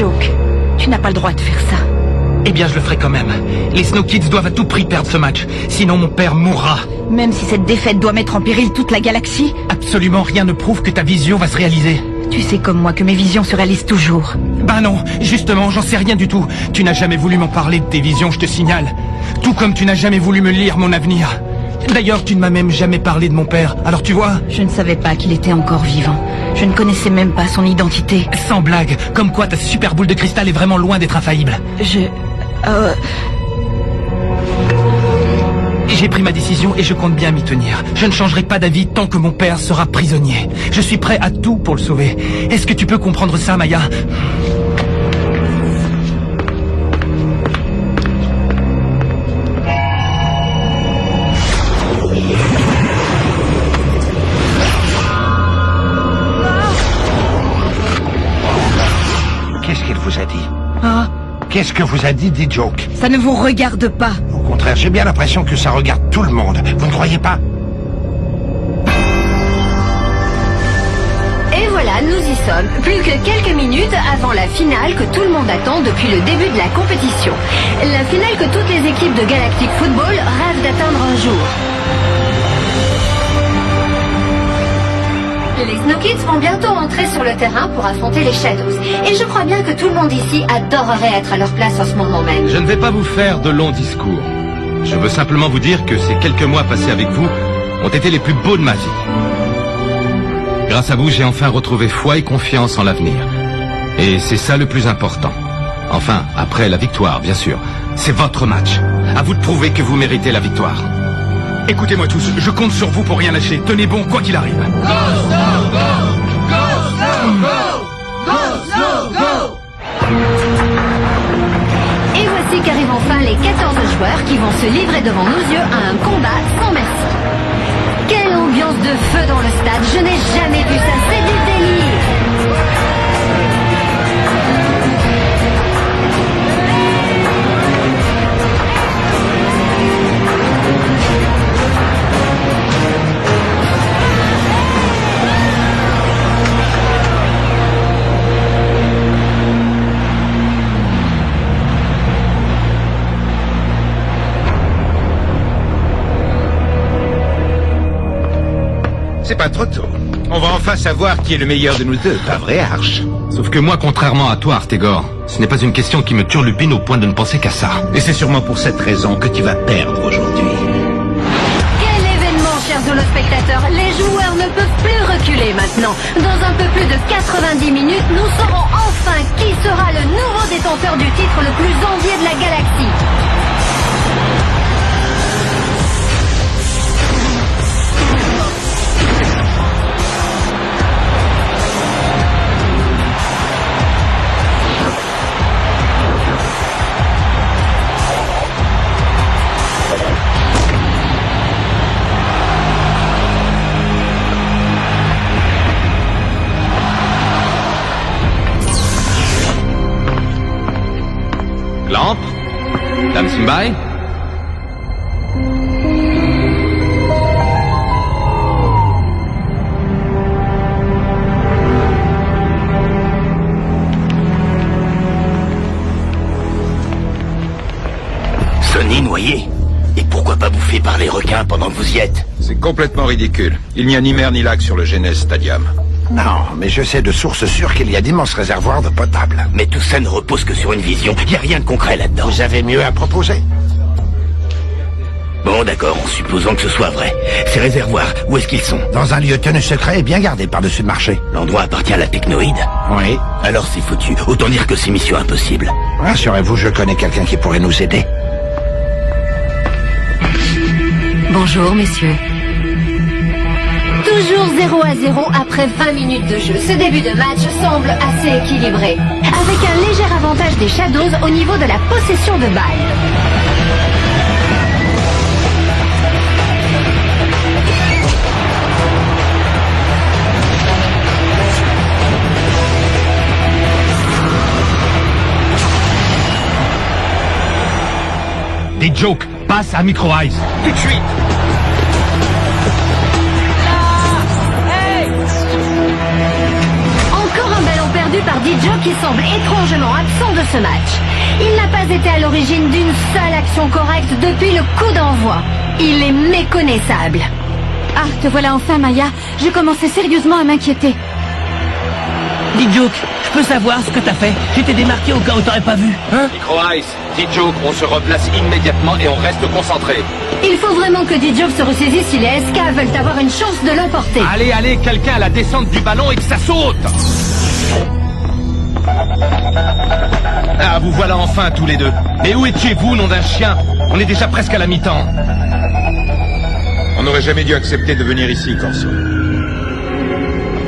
Joke, tu n'as pas le droit de faire ça. Eh bien, je le ferai quand même. Les Snow Kids doivent à tout prix perdre ce match. Sinon, mon père mourra. Même si cette défaite doit mettre en péril toute la galaxie? Absolument rien ne prouve que ta vision va se réaliser. Tu sais comme moi que mes visions se réalisent toujours. Ben non, justement, j'en sais rien du tout. Tu n'as jamais voulu m'en parler de tes visions, je te signale. Tout comme tu n'as jamais voulu me lire mon avenir. D'ailleurs, tu ne m'as même jamais parlé de mon père. Alors tu vois... Je ne savais pas qu'il était encore vivant. Je ne connaissais même pas son identité. Sans blague, comme quoi ta super boule de cristal est vraiment loin d'être infaillible. J'ai pris ma décision et je compte bien m'y tenir. Je ne changerai pas d'avis tant que mon père sera prisonnier. Je suis prêt à tout pour le sauver. Est-ce que tu peux comprendre ça, Maya? Qu'est-ce qu'il vous a dit? Ah, Qu'est-ce que vous a dit Joke? ça ne vous regarde pas. Au contraire, j'ai bien l'impression que ça regarde tout le monde. Vous ne croyez pas? Et voilà, nous y sommes. Plus que quelques minutes avant la finale que tout le monde attend depuis le début de la compétition. La finale que toutes les équipes de Galactic Football rêvent d'atteindre un jour. Les Snow Kids vont bientôt entrer sur le terrain pour affronter les Shadows. Et je crois bien que tout le monde ici adorerait être à leur place en ce moment même. Je ne vais pas vous faire de longs discours. Je veux simplement vous dire que ces quelques mois passés avec vous ont été les plus beaux de ma vie. Grâce à vous, j'ai enfin retrouvé foi et confiance en l'avenir. Et c'est ça le plus important. Enfin, après la victoire, bien sûr. C'est votre match. À vous de prouver que vous méritez la victoire. Écoutez-moi tous, je compte sur vous pour rien lâcher. Tenez bon, quoi qu'il arrive. Et voici qu'arrivent enfin les 14 joueurs qui vont se livrer devant nos yeux à un combat sans merci. Quelle ambiance de feu dans le stade, je n'ai jamais vu ça, c'est du délire. C'est pas trop tôt. On va enfin savoir qui est le meilleur de nous deux, pas vrai, Arch? Sauf que moi, contrairement à toi, Artegor, ce n'est pas une question qui me turlupine au point de ne penser qu'à ça. Et c'est sûrement pour cette raison que tu vas perdre aujourd'hui. Quel événement, chers holospectateurs. Les joueurs ne peuvent plus reculer maintenant. Dans un peu plus de 90 minutes, nous saurons enfin qui sera le nouveau détenteur du titre le plus envié de la galaxie. Clamp? Dame Simbai? Sonny noyé. Et pourquoi pas bouffé par les requins pendant que vous y êtes? C'est complètement ridicule. Il n'y a ni mer ni lac sur le Genes Stadium. Non, mais je sais de sources sûres qu'il y a d'immenses réservoirs d'eau potable. Mais tout ça ne repose que sur une vision. Y a rien de concret là-dedans. Vous avez mieux à proposer? Bon, d'accord, en supposant que ce soit vrai. Ces réservoirs, où est-ce qu'ils sont? Dans un lieu tenu secret et bien gardé par-dessus le marché. L'endroit appartient à la Technoïde? Oui. Alors c'est foutu. Autant dire que c'est mission impossible. Rassurez-vous, je connais quelqu'un qui pourrait nous aider. Bonjour, messieurs. Toujours 0-0 après 20 minutes de jeu. Ce début de match semble assez équilibré, avec un léger avantage des Shadows au niveau de la possession de balles. Des jokes, passe à Micro Eyes. Tout de suite. Encore un ballon perdu par D-Joke qui semble étrangement absent de ce match. Il n'a pas été à l'origine d'une seule action correcte depuis le coup d'envoi. Il est méconnaissable. Ah, te voilà enfin, Maya. Je commençais sérieusement à m'inquiéter. Dis Joke, je peux savoir ce que t'as fait? Tu t'es démarqué au cas où t'aurais pas vu, hein? Micro Ice, D-Joke, on se replace immédiatement et on reste concentré. Il faut vraiment que D-Joke se ressaisisse si les SK veulent avoir une chance de l'emporter. Allez, allez, quelqu'un à la descente du ballon et que ça saute! Ah, vous voilà enfin tous les deux. Mais où étiez-vous, nom d'un chien? On est déjà presque à la mi-temps. On n'aurait jamais dû accepter de venir ici, Corso.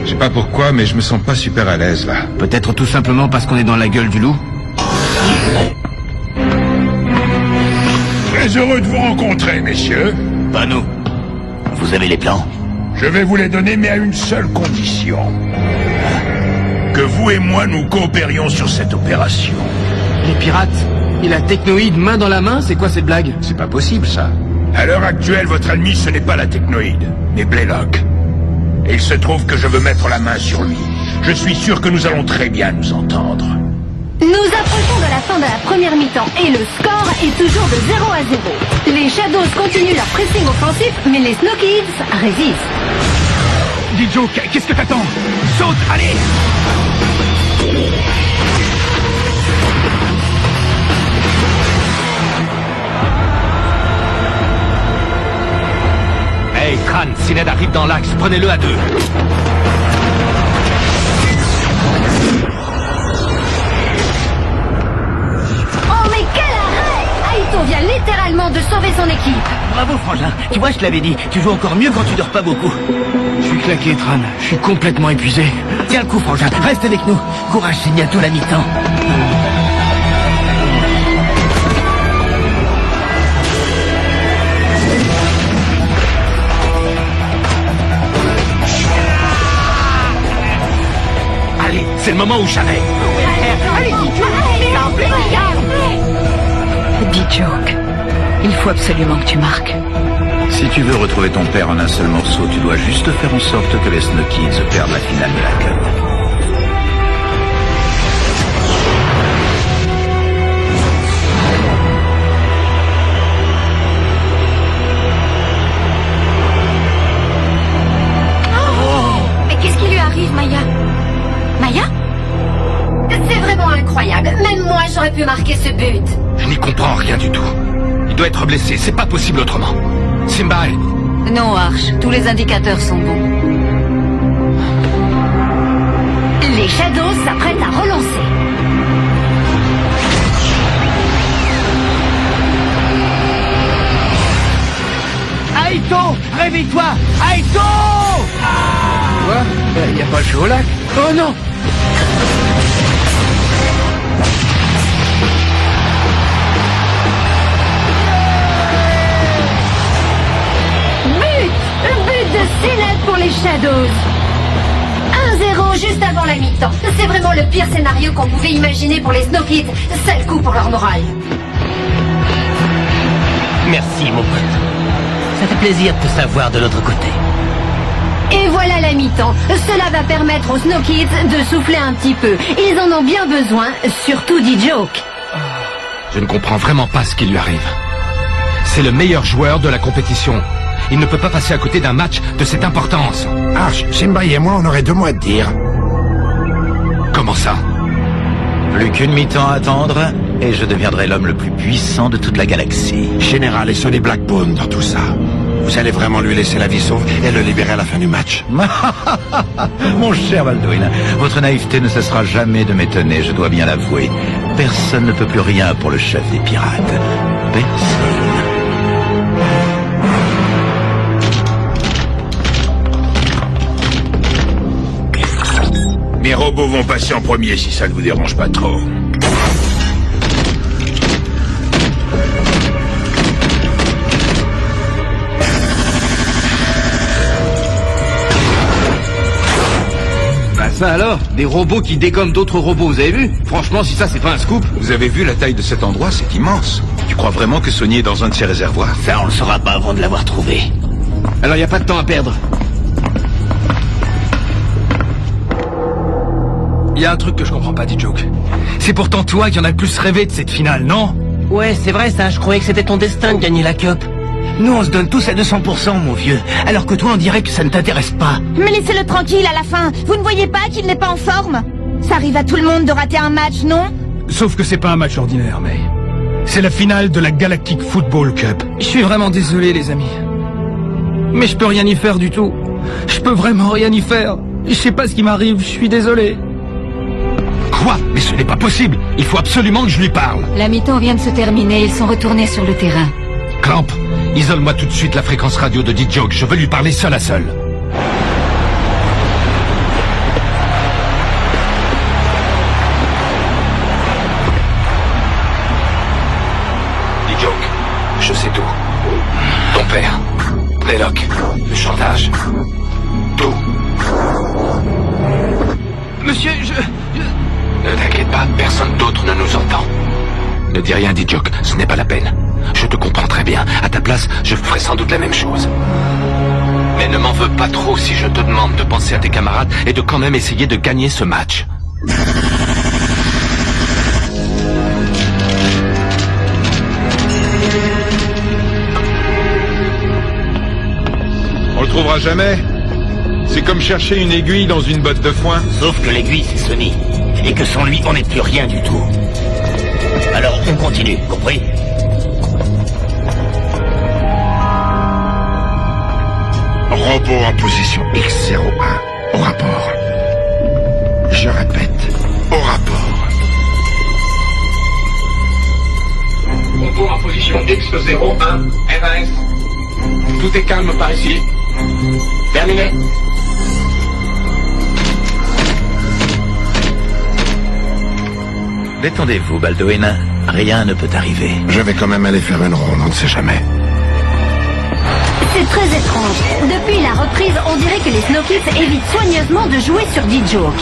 Je sais pas pourquoi, mais je me sens pas super à l'aise, là. Peut-être tout simplement parce qu'on est dans la gueule du loup. Très heureux de vous rencontrer, messieurs. Pas nous. Vous avez les plans? Je vais vous les donner, mais à une seule condition. Que vous et moi nous coopérions sur cette opération. Les pirates et la technoïde main dans la main, c'est quoi cette blague? C'est pas possible, ça. À l'heure actuelle, votre ennemi, ce n'est pas la technoïde, mais Blaylock. Et il se trouve que je veux mettre la main sur lui. Je suis sûr que nous allons très bien nous entendre. Nous approchons de la fin de la première mi-temps et le score est toujours de 0-0. Les Shadows continuent leur pressing offensif, mais les Snow Kids résistent. D-Joke, qu'est-ce que t'attends? Saute, allez! Hey, Tran, si Ned arrive dans l'axe, prenez-le à deux. Oh mais quel arrêt! Aito vient littéralement de sauver son équipe. Bravo, Frangin. Tu vois, je te l'avais dit, tu joues encore mieux quand tu dors pas beaucoup. Je suis claqué, Tran. Je suis complètement épuisé. Tiens le coup, Frangin. Reste avec nous. Courage, c'est bientôt la mi-temps. Allez, c'est le moment ou jamais. D-Joke, il faut absolument que tu marques. Si tu veux retrouver ton père en un seul morceau, tu dois juste faire en sorte que les Snow Kids perdent la finale de la Cup. Mais qu'est-ce qui lui arrive, Maya? Maya? C'est vraiment incroyable. Même moi, j'aurais pu marquer ce but. Je n'y comprends rien du tout. Il doit être blessé, c'est pas possible autrement. Simba, Non, Arch. Tous les indicateurs sont bons. Les Shadows s'apprêtent à relancer. Aito, réveille-toi! Aito! Quoi? Y a pas le feu au lac? Oh non! But de Sinet pour les Shadows. 1-0 juste avant la mi-temps. C'est vraiment le pire scénario qu'on pouvait imaginer pour les Snow Kids. Sale coup pour leur morale. Merci, mon pote. Ça fait plaisir de te savoir de l'autre côté. Et voilà la mi-temps. Cela va permettre aux Snow Kids de souffler un petit peu. Ils en ont bien besoin, surtout D-Joke. je ne comprends vraiment pas ce qui lui arrive. C'est le meilleur joueur de la compétition. Il ne peut pas passer à côté d'un match de cette importance. Arch, Simba et moi, on aurait 2 mots à te dire. Comment ça? Plus qu'une mi-temps à attendre, et je deviendrai l'homme le plus puissant de toute la galaxie. Général, et Sonny Blackbone dans tout ça. Vous allez vraiment lui laisser la vie sauve et le libérer à la fin du match? Mon cher Baldwin, votre naïveté ne cessera jamais de m'étonner, je dois bien l'avouer. Personne ne peut plus rien pour le chef des pirates. Personne. Mes robots vont passer en premier si ça ne vous dérange pas trop. Bah ça alors, des robots qui décomment d'autres robots, vous avez vu? Franchement, si ça c'est pas un scoop. Vous avez vu la taille de cet endroit? C'est immense. Tu crois vraiment que Sonny est dans un de ses réservoirs? Ça, on le saura pas avant de l'avoir trouvé. Alors y a pas de temps à perdre. Y a un truc que je comprends pas, D-Joke. C'est pourtant toi qui en as le plus rêvé de cette finale, non? Ouais, c'est vrai ça, je croyais que c'était ton destin de gagner la cup. Nous, on se donne tous à 200%, mon vieux. Alors que toi, on dirait que ça ne t'intéresse pas. Mais laissez-le tranquille à la fin. Vous ne voyez pas qu'il n'est pas en forme? Ça arrive à tout le monde de rater un match, non? Sauf que c'est pas un match ordinaire, May. C'est la finale de la Galactic Football Cup. Je suis vraiment désolé, les amis. Mais je peux rien y faire du tout. Je peux vraiment rien y faire. Je sais pas ce qui m'arrive, je suis désolé. Quoi? Mais ce n'est pas possible. Il faut absolument que je lui parle. La mi-temps vient de se terminer, ils sont retournés sur le terrain. Clamp, isole-moi tout de suite la fréquence radio de D-Joke. Je veux lui parler seul à seul. D-Joke, je sais tout. Ton père, Blaylock, le chantage, tout. Monsieur, Ne t'inquiète pas, personne d'autre ne nous entend. Ne dis rien, D-Joke, ce n'est pas la peine. Je te comprends très bien. À ta place, je ferais sans doute la même chose. Mais ne m'en veux pas trop si je te demande de penser à tes camarades et de quand même essayer de gagner ce match. On le trouvera jamais. C'est comme chercher une aiguille dans une botte de foin. Sauf que l'aiguille, c'est Sonny. Et que sans lui, on n'est plus rien du tout. Alors, on continue, compris? Robot en position X01. Au rapport. Je répète, au rapport. Robot en position X01, RAS. Tout est calme par ici. Terminé. Détendez-vous, Baldwin. Rien ne peut arriver. Je vais quand même aller faire une ronde, on ne sait jamais. C'est très étrange. Depuis la reprise, on dirait que les Snow Kids évitent soigneusement de jouer sur D-Joke.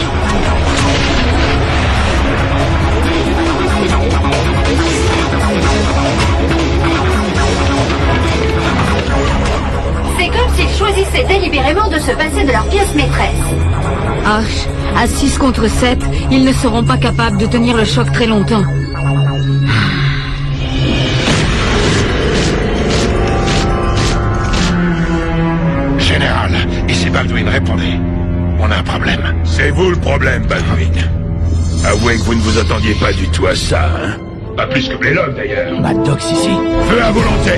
C'est comme s'ils choisissaient délibérément de se passer de leur pièce maîtresse. Arch, à 6 contre 7, ils ne seront pas capables de tenir le choc très longtemps. Général, ici Baldwin, répondez. On a un problème. C'est vous le problème, Baldwin. Avouez que vous ne vous attendiez pas du tout à ça, hein? Pas plus que Blaylock, d'ailleurs. Maddox ici. Feu à volonté.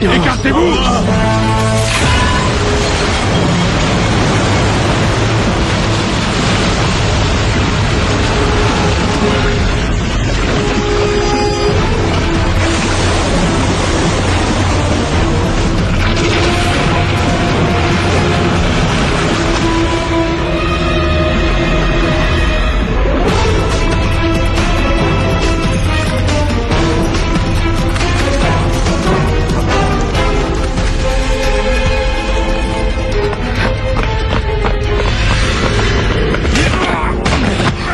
Écartez-vous!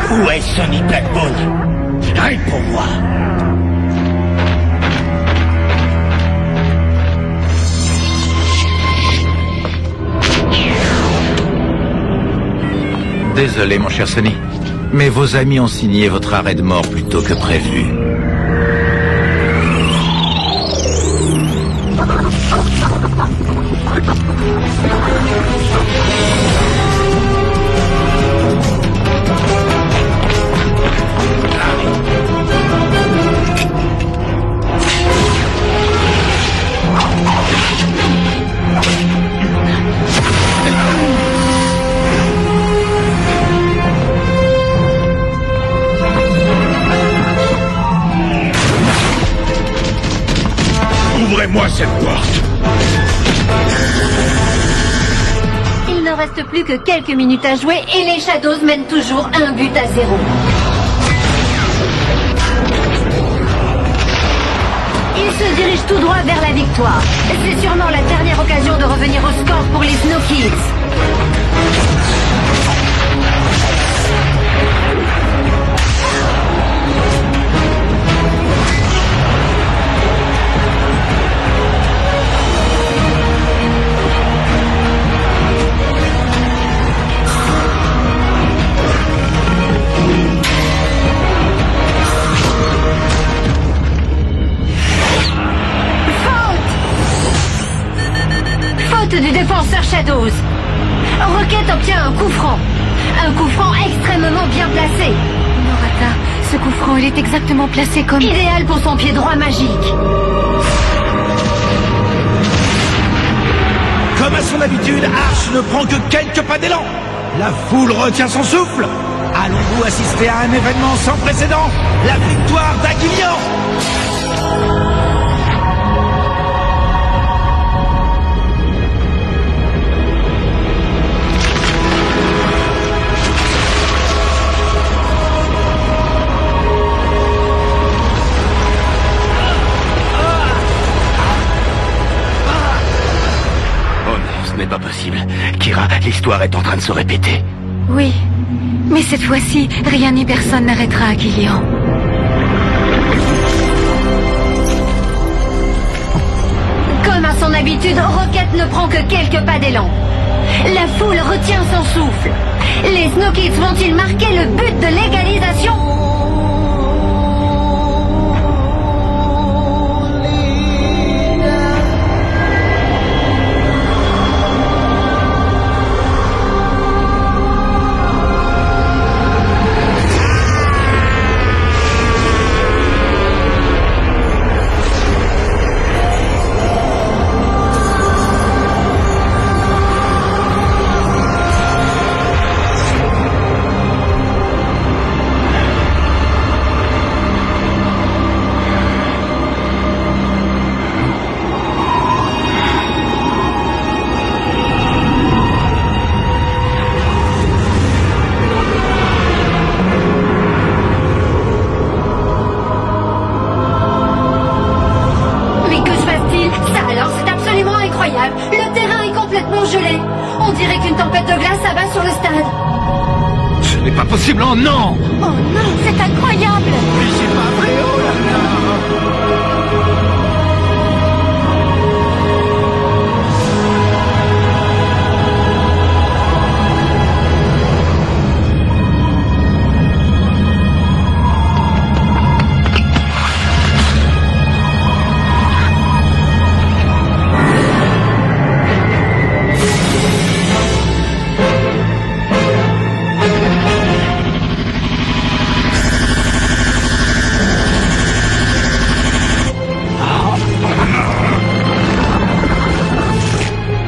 Où est Sonny Blackbone? Réponds-moi. Désolé, mon cher Sonny. Mais vos amis ont signé votre arrêt de mort plus tôt que prévu. Ouvrez-moi cette porte. Il ne reste plus que quelques minutes à jouer et les Shadows mènent toujours 1-0. Ils se dirigent tout droit vers la victoire. C'est sûrement la dernière occasion de revenir au score pour les Snow Kids. faute du défenseur Shadows. Rocket obtient un coup franc. Un coup franc extrêmement bien placé. Norata, ce coup franc, il est exactement placé comme... Idéal pour son pied droit magique. Comme à son habitude, Arch ne prend que quelques pas d'élan. La foule retient son souffle. Allons-nous assister à un événement sans précédent? La victoire d'Aguilian. Oh non, ce n'est pas possible. Kira, l'histoire est en train de se répéter. Oui, mais cette fois-ci, rien ni personne n'arrêtera Aguilian. Comme à son habitude, Rocket ne prend que quelques pas d'élan. La foule retient son souffle. Les Snow Kids vont-ils marquer le but de l'égalisation? Le terrain est complètement gelé. On dirait qu'une tempête de glace s'abat sur le stade. Ce n'est pas possible, oh non! Oh non, c'est incroyable! Mais c'est pas vrai, oh là là!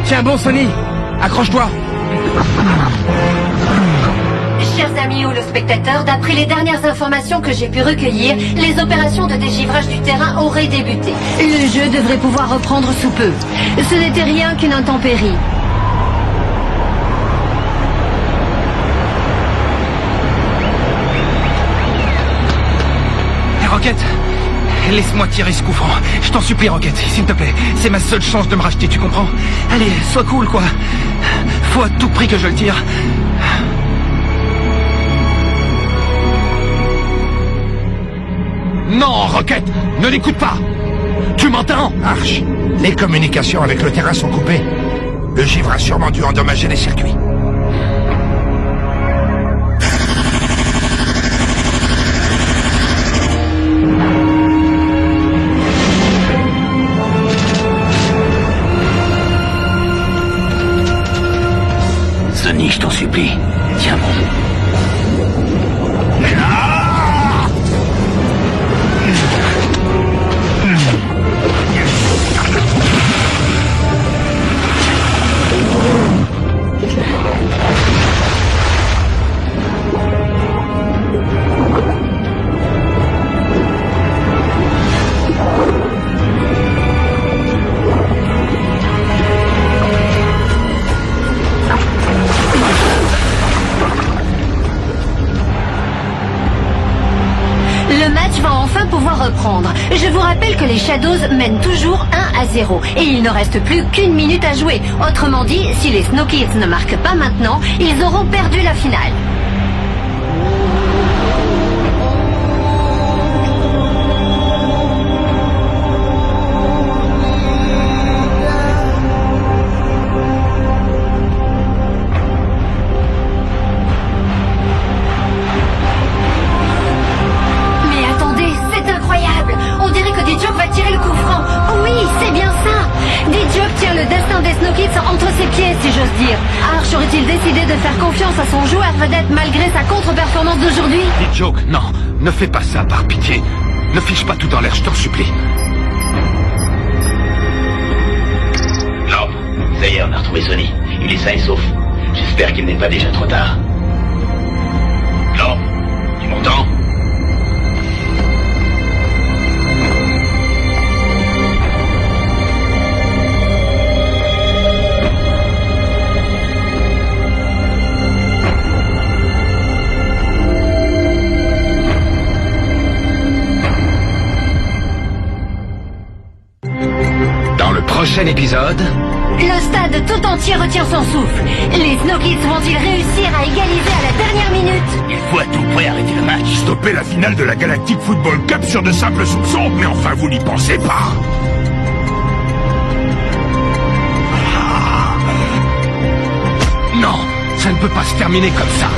Tiens bon, Sonny, accroche-toi. Chers amis ou le spectateur, d'après les dernières informations que j'ai pu recueillir, les opérations de dégivrage du terrain auraient débuté. Le jeu devrait pouvoir reprendre sous peu. Ce n'était rien qu'une intempérie. Rocket, laisse-moi tirer ce coup franc. Je t'en supplie, Rocket, s'il te plaît. C'est ma seule chance de me racheter, tu comprends? Allez, sois cool, quoi. Faut à tout prix que je le tire. Non, Rocket, ne l'écoute pas. Tu m'entends? Arch, les communications avec le terrain sont coupées. Le givre a sûrement dû endommager les circuits. Sonny, je t'en supplie. Tiens bon. Reprendre. Je vous rappelle que les Shadows mènent toujours 1-0 et il ne reste plus qu'une minute à jouer. Autrement dit, si les Snow Kids ne marquent pas maintenant, ils auront perdu la finale. entre ses pieds, si j'ose dire. Arch aurait-il décidé de faire confiance à son joueur vedette malgré sa contre-performance d'aujourd'hui? Dis Joke, non, ne fais pas ça, par pitié. Ne fiche pas tout en l'air, je t'en supplie. Non, ça y est, on a retrouvé Sonny. Il est sain et sauf. J'espère qu'il n'est pas déjà trop tard. Non, tu m'entends? Dans le prochain épisode... Le stade tout entier retient son souffle. Les Snow Kids vont-ils réussir à égaliser à la dernière minute? Il faut à tout prix arrêter le match. Stopper la finale de la Galactic Football Cup sur de simples soupçons, mais enfin vous n'y pensez pas. Non, ça ne peut pas se terminer comme ça.